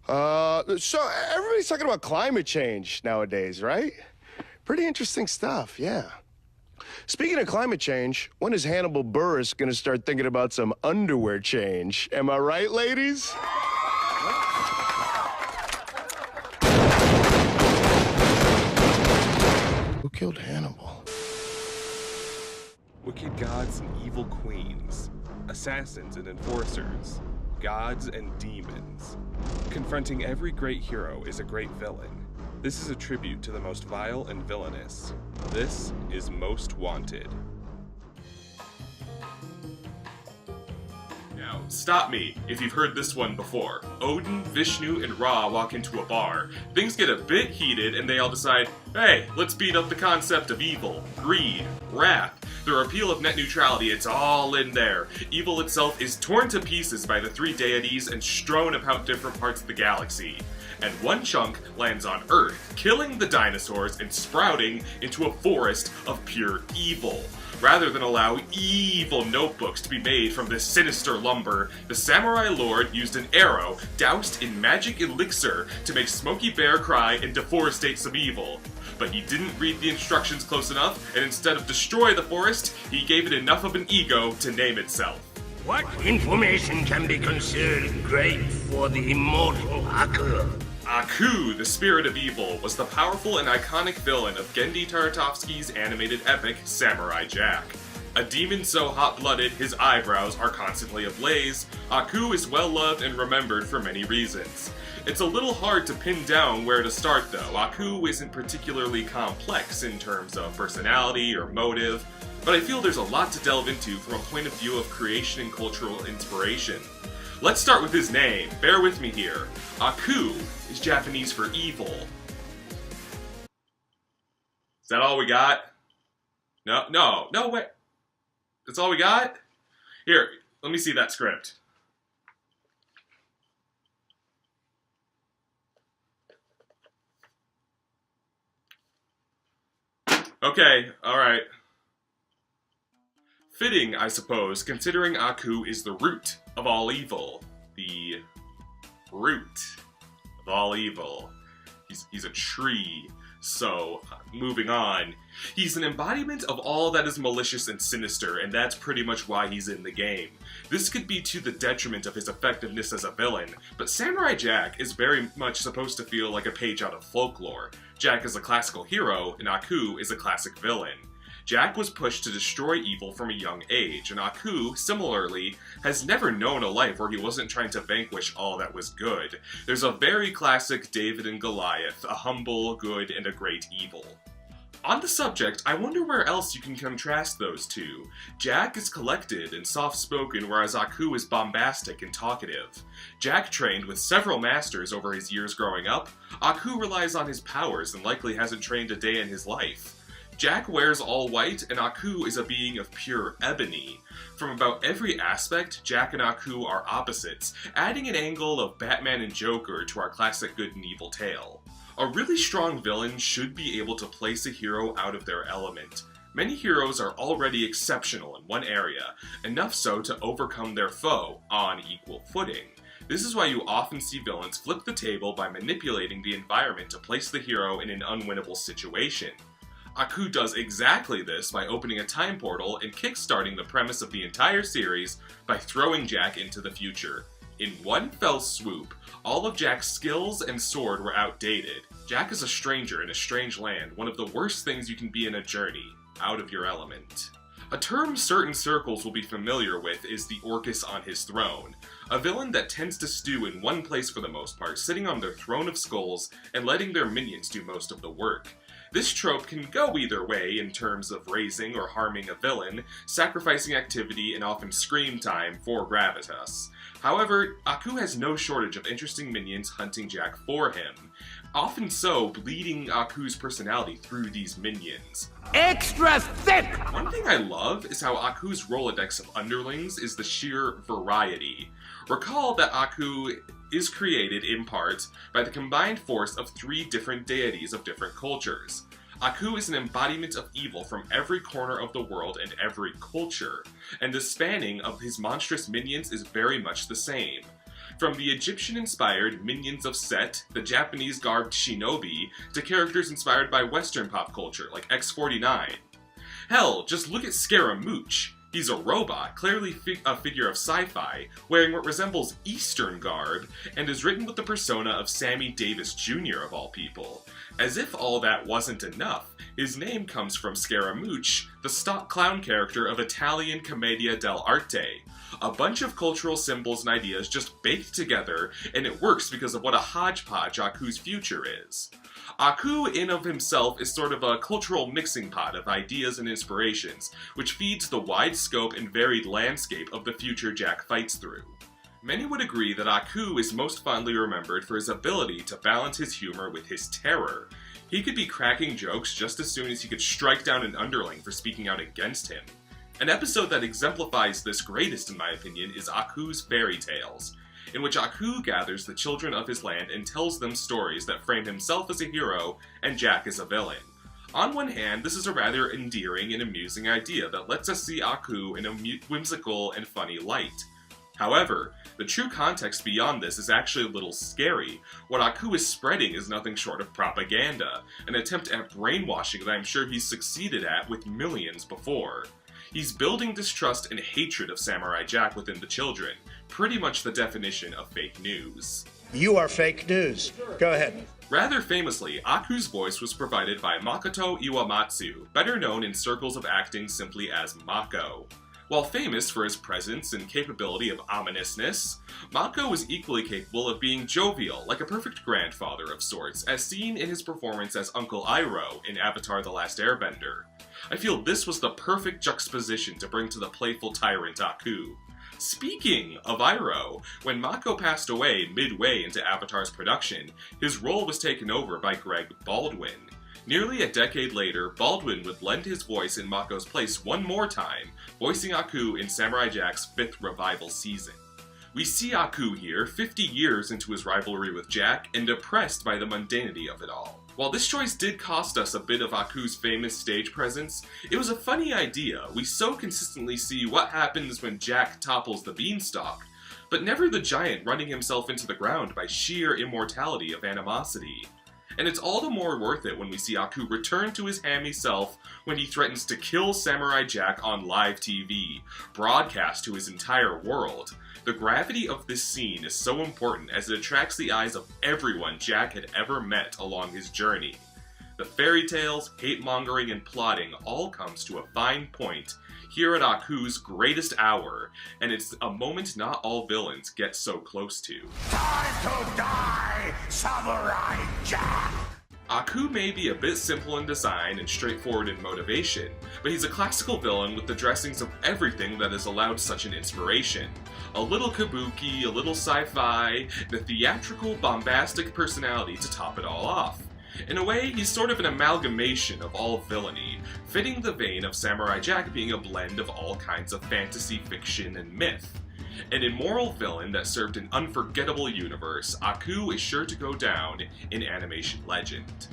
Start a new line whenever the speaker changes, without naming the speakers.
So everybody's talking about climate change nowadays, right? Pretty interesting stuff, yeah. Speaking of climate change, when is Hannibal Buress gonna start thinking about some underwear change? Am I right, ladies? Who killed Hannibal?
Wicked gods and evil queens, assassins and enforcers, gods and demons. Confronting every great hero is a great villain. This is a tribute to the most vile and villainous. This is Most Wanted. Now, stop me if you've heard this one before. Odin, Vishnu, and Ra walk into a bar. Things get a bit heated and they all decide, hey, let's beat up the concept of evil, greed, wrath. The repeal of net neutrality, it's all in there. Evil itself is torn to pieces by the three deities and strewn about different parts of the galaxy. And one chunk lands on Earth, killing the dinosaurs and sprouting into a forest of pure evil. Rather than allow evil notebooks to be made from this sinister lumber, the samurai lord used an arrow doused in magic elixir to make Smokey Bear cry and deforestate some evil. But he didn't read the instructions close enough, and instead of destroy the forest, he gave it enough of an ego to name itself.
What information can be considered great for the immortal Aku?
Aku, the spirit of evil, was the powerful and iconic villain of Genndy Tartakovsky's animated epic Samurai Jack. A demon so hot-blooded his eyebrows are constantly ablaze, Aku is well-loved and remembered for many reasons. It's a little hard to pin down where to start though. Aku isn't particularly complex in terms of personality or motive, but I feel there's a lot to delve into from a point of view of creation and cultural inspiration. Let's start with his name. Bear with me here. Aku is Japanese for evil. Is that all we got? No, wait. That's all we got? Here, let me see that script. Okay, alright. Fitting, I suppose, considering Aku is the root of all evil. The root of all evil. He's a tree. So, moving on. He's an embodiment of all that is malicious and sinister, and that's pretty much why he's in the game. This could be to the detriment of his effectiveness as a villain, but Samurai Jack is very much supposed to feel like a page out of folklore. Jack is a classical hero, and Aku is a classic villain. Jack was pushed to destroy evil from a young age, and Aku, similarly, has never known a life where he wasn't trying to vanquish all that was good. There's a very classic David and Goliath, a humble good and a great evil. On the subject, I wonder where else you can contrast those two. Jack is collected and soft-spoken, whereas Aku is bombastic and talkative. Jack trained with several masters over his years growing up. Aku relies on his powers and likely hasn't trained a day in his life. Jack wears all white, and Aku is a being of pure ebony. From about every aspect, Jack and Aku are opposites, adding an angle of Batman and Joker to our classic good and evil tale. A really strong villain should be able to place a hero out of their element. Many heroes are already exceptional in one area, enough so to overcome their foe on equal footing. This is why you often see villains flip the table by manipulating the environment to place the hero in an unwinnable situation. Aku does exactly this by opening a time portal and kickstarting the premise of the entire series by throwing Jack into the future. In one fell swoop, all of Jack's skills and sword were outdated. Jack is a stranger in a strange land, one of the worst things you can be in a journey, out of your element. A term certain circles will be familiar with is the Orcus on his throne, a villain that tends to stew in one place for the most part, sitting on their throne of skulls and letting their minions do most of the work. This trope can go either way in terms of raising or harming a villain, sacrificing activity, and often scream time for gravitas. However, Aku has no shortage of interesting minions hunting Jack for him, often so bleeding Aku's personality through these minions.
Extra thick!
One thing I love is how Aku's Rolodex of underlings is the sheer variety. Recall that Aku is created, in part, by the combined force of three different deities of different cultures. Aku is an embodiment of evil from every corner of the world and every culture, and the spanning of his monstrous minions is very much the same. From the Egyptian-inspired minions of Set, the Japanese-garbed shinobi, to characters inspired by Western pop culture like X-49. Hell, just look at Scaramouche. He's a robot, clearly a figure of sci-fi, wearing what resembles Eastern garb, and is written with the persona of Sammy Davis Jr. of all people. As if all that wasn't enough, his name comes from Scaramouche, the stock clown character of Italian Commedia dell'arte. A bunch of cultural symbols and ideas just baked together, and it works because of what a hodgepodge Aku's future is. Aku in of himself is sort of a cultural mixing pot of ideas and inspirations, which feeds the wide scope and varied landscape of the future Jack fights through. Many would agree that Aku is most fondly remembered for his ability to balance his humor with his terror. He could be cracking jokes just as soon as he could strike down an underling for speaking out against him. An episode that exemplifies this greatest, in my opinion, is Aku's Fairy Tales, in which Aku gathers the children of his land and tells them stories that frame himself as a hero and Jack as a villain. On one hand, this is a rather endearing and amusing idea that lets us see Aku in a whimsical and funny light. However, the true context beyond this is actually a little scary. What Aku is spreading is nothing short of propaganda, an attempt at brainwashing that I'm sure he's succeeded at with millions before. He's building distrust and hatred of Samurai Jack within the children, pretty much the definition of fake news.
You are fake news. Go ahead.
Rather famously, Aku's voice was provided by Makoto Iwamatsu, better known in circles of acting simply as Mako. While famous for his presence and capability of ominousness, Mako was equally capable of being jovial, like a perfect grandfather of sorts, as seen in his performance as Uncle Iroh in Avatar: The Last Airbender. I feel this was the perfect juxtaposition to bring to the playful tyrant Aku. Speaking of Iroh, when Mako passed away midway into Avatar's production, his role was taken over by Greg Baldwin. Nearly a decade later, Baldwin would lend his voice in Mako's place one more time, voicing Aku in Samurai Jack's 5th revival season. We see Aku here, 50 years into his rivalry with Jack, and depressed by the mundanity of it all. While this choice did cost us a bit of Aku's famous stage presence, it was a funny idea. We so consistently see what happens when Jack topples the beanstalk, but never the giant running himself into the ground by sheer immortality of animosity. And it's all the more worth it when we see Aku return to his hammy self when he threatens to kill Samurai Jack on live TV, broadcast to his entire world. The gravity of this scene is so important as it attracts the eyes of everyone Jack had ever met along his journey. The fairy tales, hate-mongering, and plotting all comes to a fine point here at Aku's greatest hour, and it's a moment not all villains get so close to.
Time to die, Samurai Jack!
Aku may be a bit simple in design and straightforward in motivation, but he's a classical villain with the dressings of everything that has allowed such an inspiration. A little kabuki, a little sci-fi, and a theatrical, bombastic personality to top it all off. In a way, he's sort of an amalgamation of all villainy, fitting the vein of Samurai Jack being a blend of all kinds of fantasy, fiction, and myth. An immoral villain that served an unforgettable universe, Aku is sure to go down in animation legend.